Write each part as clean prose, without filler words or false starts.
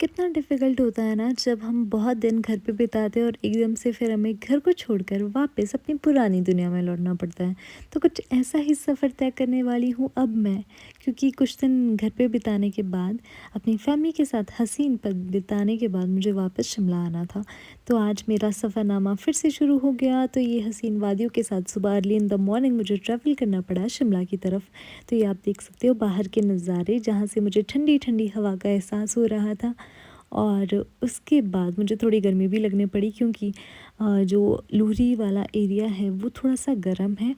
कितना डिफ़िकल्ट होता है ना जब हम बहुत दिन घर पे बिताते हैं और एकदम से फिर हमें घर को छोड़कर वापस अपनी पुरानी दुनिया में लौटना पड़ता है। तो कुछ ऐसा ही सफ़र तय करने वाली हूँ अब मैं, क्योंकि कुछ दिन घर पे बिताने के बाद अपनी फैमिली के साथ हसीन पल बिताने के बाद मुझे वापस शिमला आना था। तो आज मेरा सफ़रनामा फिर से शुरू हो गया। तो ये हसीन वादियों के साथ सुबह अर्ली इन द मॉर्निंग मुझे ट्रैवल करना पड़ा शिमला की तरफ। तो ये आप देख सकते हो बाहर के नज़ारे, जहाँ से मुझे ठंडी ठंडी हवा का एहसास हो रहा था। और उसके बाद मुझे थोड़ी गर्मी भी लगने पड़ी, क्योंकि जो लूहरी वाला एरिया है वो थोड़ा-सा गर्म है।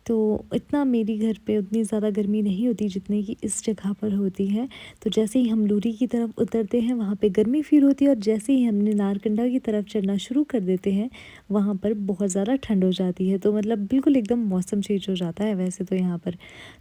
तो इतना मेरी घर पे उतनी ज़्यादा गर्मी नहीं होती जितनी कि इस जगह पर होती है। तो जैसे ही हम लूहरी की तरफ उतरते हैं वहाँ पे गर्मी फ़ील होती है, और जैसे ही हमने नारकंडा की तरफ चढ़ना शुरू कर देते हैं वहाँ पर बहुत ज़्यादा ठंड हो जाती है। तो मतलब बिल्कुल एकदम मौसम चेंज हो जाता है वैसे तो यहाँ पर।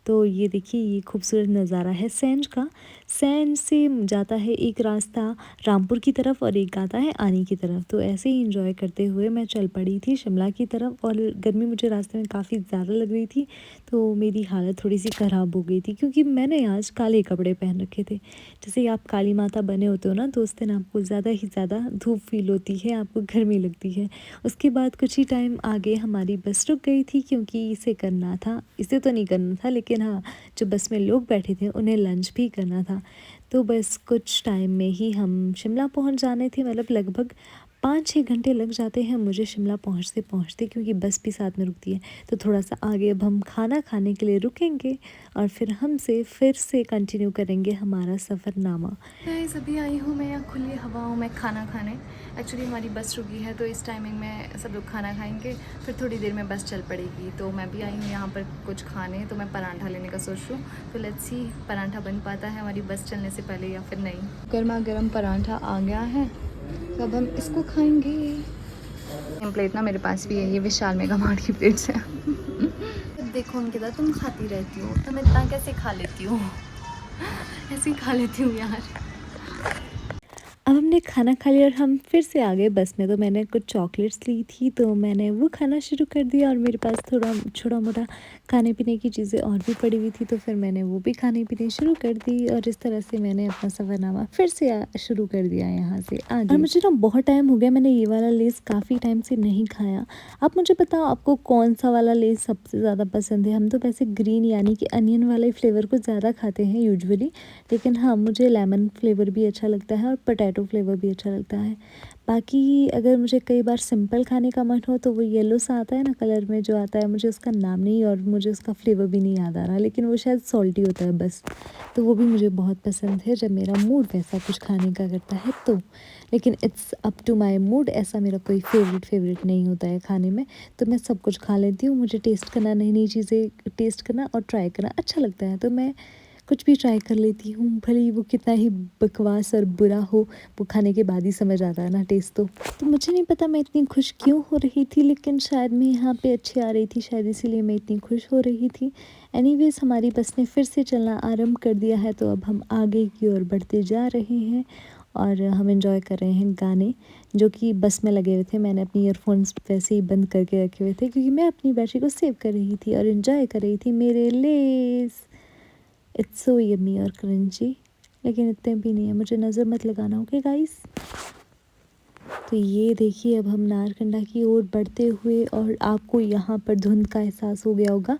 तो ये देखिए, ये खूबसूरत नज़ारा है सेंज का। सेंज से जाता है एक रास्ता रामपुर की तरफ और एक आता है आनी की तरफ। तो ऐसे ही एंजॉय करते हुए मैं चल पड़ी थी शिमला की तरफ, और गर्मी मुझे रास्ते में काफ़ी ज़्यादा लग रही थी। तो मेरी हालत थोड़ी सी ख़राब हो गई थी, क्योंकि मैंने आज काले कपड़े पहन रखे थे। जैसे ही आप काली माता बने होते हो ना, तो उस दिन आपको ज़्यादा ही ज़्यादा धूप फील होती है, आपको गर्मी लगती है। उसके बाद कुछ ही टाइम आगे हमारी बस रुक गई थी, क्योंकि इसे करना था, इसे तो नहीं करना था लेकिन हाँ, जो बस में लोग बैठे थे उन्हें लंच भी करना था। तो बस कुछ टाइम में ही हम शिमला पहुंच जाने थे, मतलब लगभग 5-6 घंटे लग जाते हैं मुझे शिमला पहुंचते, क्योंकि बस भी साथ में रुकती है। तो थोड़ा-सा आगे अब हम खाना खाने के लिए रुकेंगे, और फिर से कंटिन्यू करेंगे हमारा सफ़रनामा। गाइस, अभी आई हूँ मैं यहाँ खुली हवाओं में खाना खाने। एक्चुअली हमारी बस रुकी है, तो इस टाइमिंग में सब लोग खाना खाएंगे, फिर थोड़ी देर में बस चल पड़ेगी। तो मैं भी आई हूँ यहाँ पर कुछ खाने, तो मैं पराठा लेने का सोच रही हूँ। तो लेट्स सी पराठा बन पाता है हमारी बस चलने से पहले या फिर नहीं। गर्मा गर्म पराठा आ गया है, तो अब हम इसको खाएंगे। प्लेट ना मेरे पास भी है, ये विशाल मेगा मार्ट की प्लेट्स है। देखो अंकिता, तुम खाती रहती हो, तुम इतना कैसे खा लेती हो? ऐसे ही खा लेती हूँ यार। अब हमने खाना खा लिया और हम फिर से आ गए बस में। तो मैंने कुछ चॉकलेट्स ली थी, तो मैंने वो खाना शुरू कर दिया, और मेरे पास थोड़ा छोटा-मोटा खाने-पीने की चीज़ें और भी पड़ी हुई थी, तो फिर मैंने वो भी खाने-पीने शुरू कर दी, और इस तरह से मैंने अपना सफ़रनामा फिर से शुरू कर दिया यहाँ से आगे। और मुझे ना बहुत टाइम हो गया, मैंने ये वाला लेस काफ़ी टाइम से नहीं खाया। आप मुझे बताओ, आपको कौन-सा वाला लेस सबसे ज़्यादा पसंद है? हम तो वैसे ग्रीन यानी कि अनियन वाले फ्लेवर को ज़्यादा खाते हैं यूजुअली, लेकिन हाँ, मुझे लेमन फ्लेवर भी अच्छा लगता है और पोटैटो फ्लेवर भी अच्छा लगता है। बाकी अगर मुझे कई बार सिंपल खाने का मन हो, तो वो येलो सा आता है ना कलर में जो आता है, मुझे उसका नाम नहीं और मुझे उसका फ्लेवर भी नहीं याद आ रहा, लेकिन वो शायद सॉल्टी होता है बस। तो वो भी मुझे बहुत पसंद है जब मेरा मूड वैसा कुछ खाने का करता है तो। लेकिन it's up to my mood, ऐसा मेरा कोई फ़ेवरेट नहीं होता है खाने में। तो मैं सब कुछ खा लेती हूँ, मुझे टेस्ट करना, नई-नई चीज़ें टेस्ट करना और ट्राई करना अच्छा लगता है। तो मैं कुछ भी ट्राई कर लेती हूँ, भले ही वो कितना ही बकवास और बुरा हो, वो खाने के बाद ही समझ आता है ना टेस्ट तो। तो मुझे नहीं पता मैं इतनी खुश क्यों हो रही थी, लेकिन शायद मैं यहाँ पे अच्छी आ रही थी, शायद इसीलिए मैं इतनी खुश हो रही थी। एनीवेज़, हमारी बस ने फिर से चलना आरंभ कर दिया है, तो अब हम आगे की ओर बढ़ते जा रहे हैं, और हम एंजॉय कर रहे हैं गाने जो कि बस में लगे हुए थे। मैंने अपनी ईयरफ़ोन्स वैसे ही बंद करके रखे हुए थे, क्योंकि मैं अपनी बैटरी को सेव कर रही थी और एंजॉय कर रही थी मेरे लेस। इट्स सो यम्मी और क्रंची, लेकिन इतने भी नहीं है, मुझे नज़र मत लगाना, ओके गाइस। तो ये देखिए, अब हम नारकंडा की ओर बढ़ते हुए, और आपको यहाँ पर धुंध का एहसास हो गया होगा।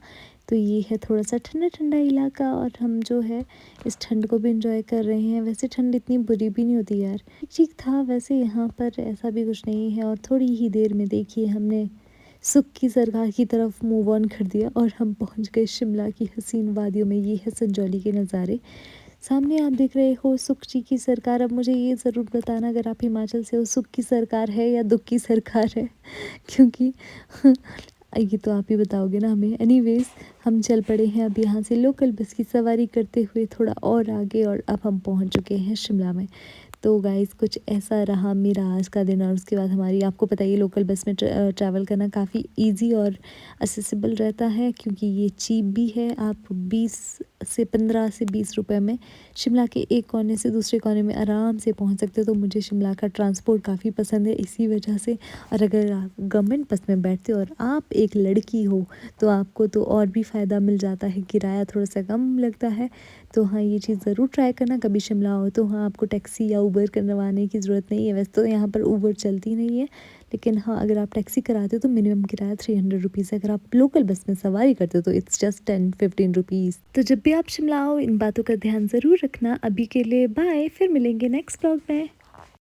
तो ये है थोड़ा सा ठंडा ठंडा इलाका, और हम जो है इस ठंड को भी इंजॉय कर रहे हैं। वैसे ठंड इतनी बुरी भी नहीं होती यार, ठीक ठीक था वैसे यहाँ पर, ऐसा भी कुछ नहीं है। और थोड़ी ही देर में देखिए हमने सुख की सरकार की तरफ मूव ऑन कर दिया, और हम पहुँच गए शिमला की हसीन वादियों में। ये है संजौली के नज़ारे, सामने आप देख रहे हो सुख जी की सरकार। अब मुझे ये ज़रूर बताना, अगर आप हिमाचल से हो, सुख की सरकार है या दुख की सरकार है? क्योंकि ये तो आप ही बताओगे ना हमें। एनीवेज़, हम चल पड़े हैं अब यहाँ से लोकल बस की सवारी करते हुए थोड़ा और आगे, और अब हम पहुँच चुके हैं शिमला में। तो गाइस, कुछ ऐसा रहा मेरा आज का दिन। और उसके बाद हमारी, आपको पता ही है, लोकल बस में ट्रैवल करना काफ़ी इजी और असेसिबल रहता है, क्योंकि ये चीप भी है। आप 15 से 20 रुपए में शिमला के एक कोने से दूसरे कोने में आराम से पहुंच सकते हो। तो मुझे शिमला का ट्रांसपोर्ट काफ़ी पसंद है इसी वजह से। और अगर आप गवर्नमेंट बस में बैठते हो और आप एक लड़की हो, तो आपको तो और भी फ़ायदा मिल जाता है, किराया थोड़ा-सा कम लगता है। तो हाँ, ये चीज़ ज़रूर ट्राई करना कभी शिमला आओ तो। हाँ, आपको टैक्सी या उबर करवाने की ज़रूरत नहीं है, वैसे तो यहाँ पर उबर चलती नहीं है, लेकिन हाँ, अगर आप टैक्सी कराते हो तो मिनिमम किराया 300 रुपीज़ है। अगर आप लोकल बस में सवारी करते हो तो इट्स जस्ट 10-15 रुपीज़। तो जब भी आप शिमला आओ इन बातों का ध्यान ज़रूर रखना। अभी के लिए बाय, फिर मिलेंगे नेक्स्ट व्लॉग में।